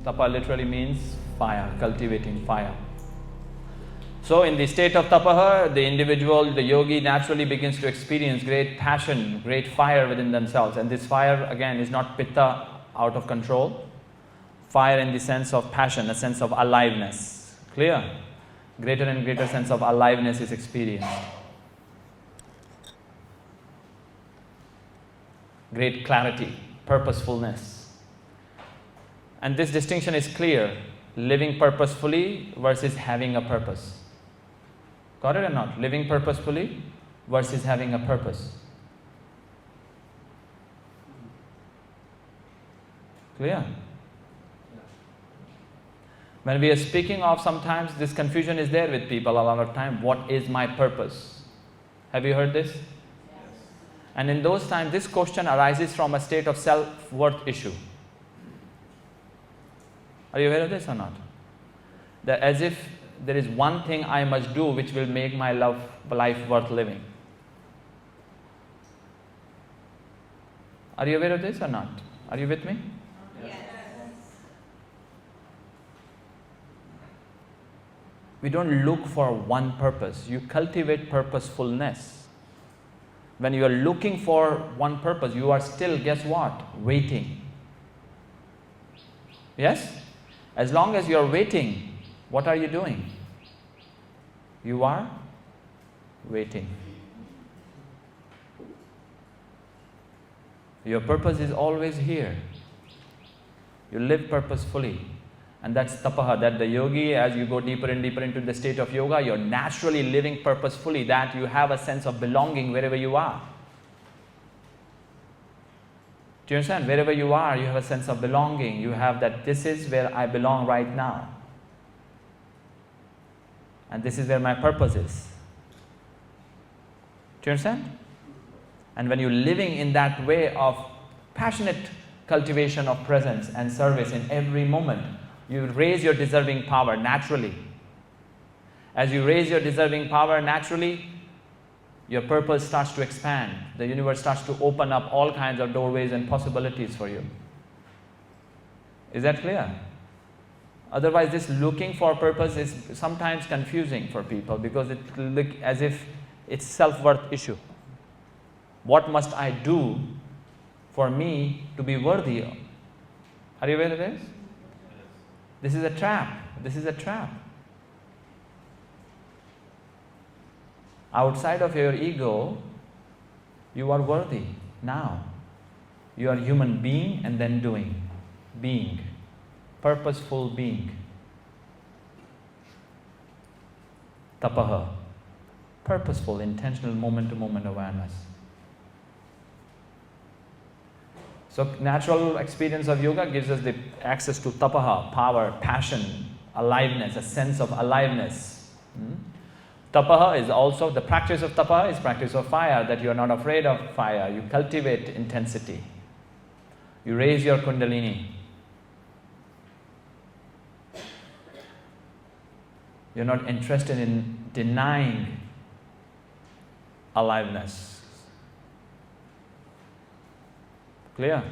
Tapah literally means fire, cultivating fire. So in the state of tapah, the individual, the yogi naturally begins to experience great passion, great fire within themselves. And this fire again is not pitta out of control. Fire in the sense of passion, a sense of aliveness. Clear? Greater and greater sense of aliveness is experienced. Great clarity, purposefulness. And this distinction is clear. Living purposefully versus having a purpose. Got it or not? Living purposefully versus having a purpose. Clear? When we are speaking of, sometimes this confusion is there with people a lot of time. What is my purpose? Have you heard this? Yes. And in those times, this question arises from a state of self-worth issue. Are you aware of this or not? That as if there is one thing I must do which will make my life worth living. Are you aware of this or not? Are you with me? Yes. We don't look for one purpose. You cultivate purposefulness. When you are looking for one purpose, you are still, guess what? Waiting. Yes? As long as you are waiting, what are you doing? You are waiting. Your purpose is always here. You live purposefully. And that's tapah, that the yogi, as you go deeper and deeper into the state of yoga, you're naturally living purposefully, that you have a sense of belonging wherever you are. Do you understand? Wherever you are, you have a sense of belonging. You have that this is where I belong right now. And this is where my purpose is. Do you understand? And when you're living in that way of passionate cultivation of presence and service in every moment, you raise your deserving power naturally. As you raise your deserving power naturally, your purpose starts to expand. The universe starts to open up all kinds of doorways and possibilities for you. Is that clear? Otherwise, this looking for purpose is sometimes confusing for people because it looks as if it's self-worth issue. What must I do for me to be worthy? Are you aware of this? This is a trap. This is a trap. Outside of your ego, you are worthy now. You are human being and then doing. Being. Purposeful being. Tapah. Purposeful, intentional, moment-to-moment awareness. So natural experience of yoga gives us the access to tapah, power, passion, aliveness, a sense of aliveness. Tapah is also, the practice of tapah is practice of fire, that you are not afraid of fire. You cultivate intensity. You raise your Kundalini. You're not interested in denying aliveness. Clear?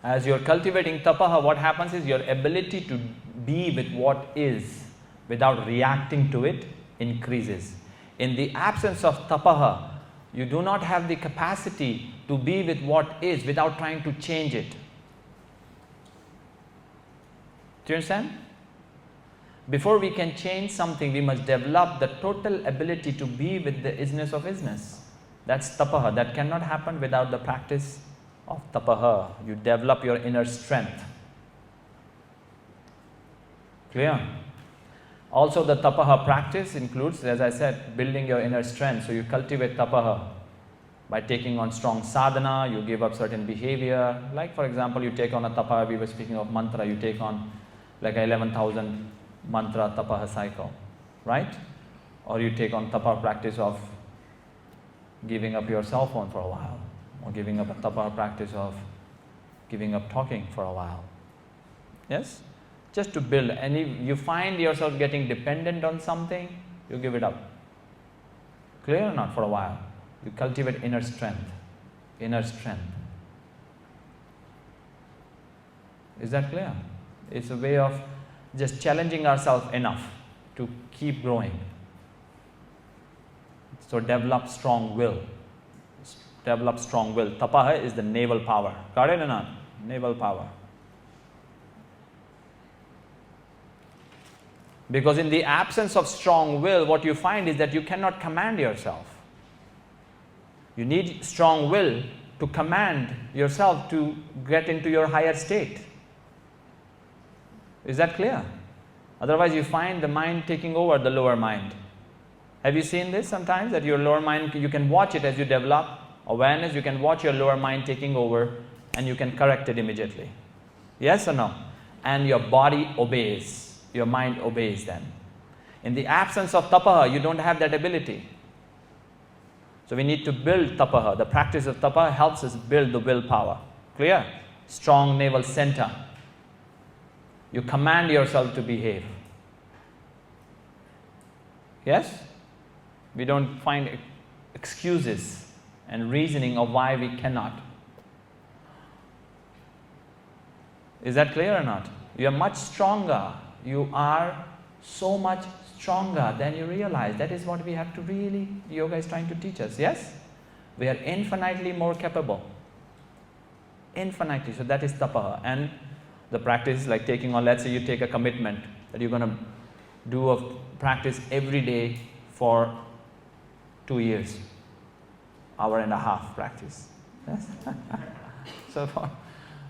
As you're cultivating tapah, what happens is your ability to be with what is without reacting to it increases. In the absence of tapah, you do not have the capacity to be with what is without trying to change it. Do you understand? Before we can change something, we must develop the total ability to be with the isness of isness. That's tapah. That cannot happen without the practice of tapah. You develop your inner strength. Clear? Also, the tapah practice includes, as I said, building your inner strength. So you cultivate tapah by taking on strong sadhana. You give up certain behavior. Like for example, you take on a tapah. We were speaking of mantra. You take on like 11,000 mantra tapah cycle, right? Or you take on tapah practice of giving up your cell phone for a while, or giving up a tapah practice of giving up talking for a while. Yes? Just to build. And if you find yourself getting dependent on something, you give it up. Clear or not? For a while. You cultivate inner strength. inner strength. Is that clear? It's a way of just challenging ourselves enough to keep growing. So develop strong will. Develop strong will. Tapah is the naval power. Got it or not? Naval power. Because in the absence of strong will, what you find is that you cannot command yourself. You need strong will to command yourself to get into your higher state. Is that clear? Otherwise you find the mind taking over the lower mind. Have you seen this sometimes? That your lower mind, you can watch it as you develop awareness, you can watch your lower mind taking over and you can correct it immediately. Yes or no? And your body obeys. Your mind obeys then. In the absence of tapah, you don't have that ability. So we need to build tapah. The practice of tapah helps us build the willpower. Clear? Strong naval center. You command yourself to behave. Yes? We don't find excuses and reasoning of why we cannot. Is that clear or not? You are much stronger. You are so much stronger than you realize. That is what we have to really, yoga is trying to teach us. Yes? We are infinitely more capable. Infinitely. So that is tapah. And the practice is like taking on, let's say you take a commitment that you're going to do a practice every day for 2 years. Hour and a half practice. Yes? So for,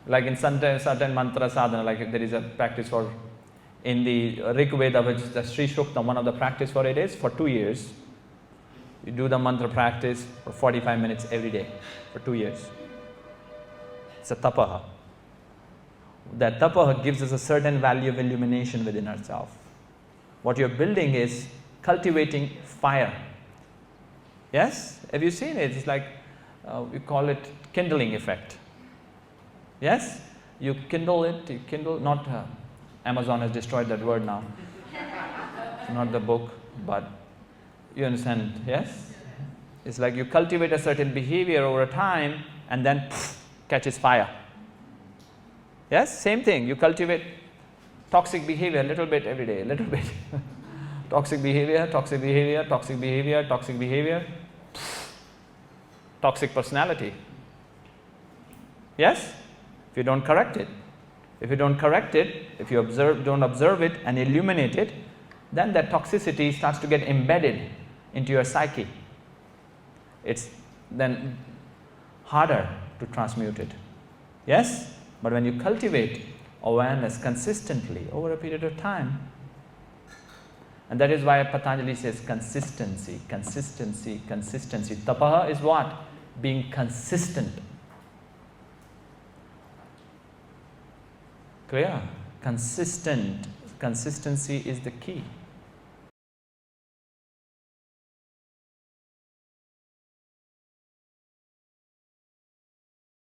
like in certain mantra sadhana, like there is a practice for, in the Rig Veda, which is the Sri Shukta, one of the practice for it is for 2 years. You do the mantra practice for 45 minutes every day for 2 years. It's a tapah. That tapah gives us a certain value of illumination within ourselves. What you're building is cultivating fire. Yes? Have you seen it? It's like, we call it kindling effect. Yes? You kindle it, you kindle, not, Amazon has destroyed that word now. Not the book, but you understand, yes? It's like you cultivate a certain behavior over a time and then catches fire. Yes? Same thing. You cultivate toxic behavior a little bit every day, a little bit. Toxic behavior, toxic behavior, toxic behavior, toxic behavior. Toxic personality. Yes? If you don't correct it. If you don't correct it, if you don't observe it and illuminate it, then that toxicity starts to get embedded into your psyche. It's then harder to transmute it. Yes? But when you cultivate awareness consistently over a period of time, and that is why Patanjali says consistency, consistency, consistency. Tapah is what? Being consistent. Clear? Consistent. Consistency is the key.